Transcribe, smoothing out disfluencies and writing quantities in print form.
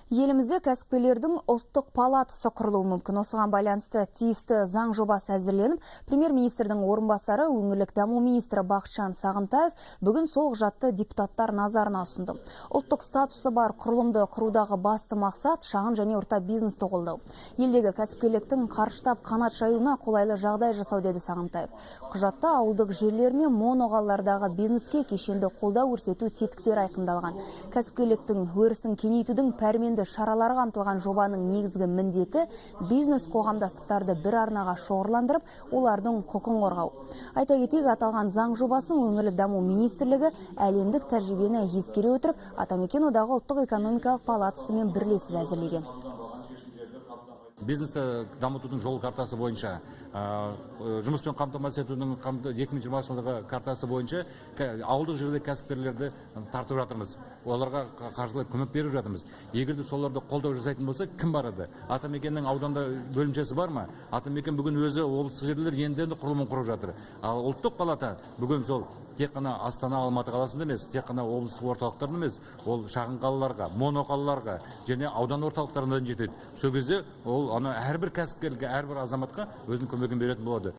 Елімізде кәсіпкерлердің ұлттық палатасы құрылуы мүмкін. Осыған байланысты тиісті заң жобасы әзірленіп, премьер-министрдің орынбасары, өңірлік даму министрі Бақытжан Сағынтаев бүгін сол құжатты депутаттар назарына ұсынды. Ұлттық статусы бар құрылымды құрудағы басты мақсат шағын және орта бизнесті қолдау. Елдегі кәсіпкерліктің қарыштап қанат жаюына қолайлы жағдай жасау, деді Сағынтаев. Құжатта ауылдық жерлер мен моноқалалардағы бизнеске кешенді қолдау көрсету тетіктері айқындалған. Кәсіпкерліктің өрісін кеңейтудің пәрменді шараларға қамтылған жобаның негізгі міндеті бизнес қоғамдастықтарды бір арнаға шоғырландырып, олардың құқын қорғау. Айта кетейік, аталған заң жобасын өңірлік даму министрлігі әлемдік тәжірибені ескере отырып, Атамекен одағы ұлттық экономикалық палатасымен бірлесіп әзірлеген. Бизнесті дамытудың жол картасы бойынша, жұмыспен қамтамасыз етудің 2020 жылғы картасы бойынша ауылдық жерде кәсіпкерлерді тартып жатырмыз. Оларға қаржылай көмек беріп жатырмыз. Егер де соларды қолдау жасайтын болса, кім барады? Атамекеннің ауданда бөлімшесі бар ма? Атамекен бүгін өзі облыстық жерлер енді құрылымын құрып жатыр. Ал ұлттық палата бүгін сол тек қана Астана, Алматы қаласында емес, тек қана облыстық орталықтарында емес, ол шағын қалаларға, моноқалаларға және аудан орталықтарына жетеді. Сол кезде ол әрбір кәсіпкерге, әрбір азаматқа өзінің көмегін беретін болады.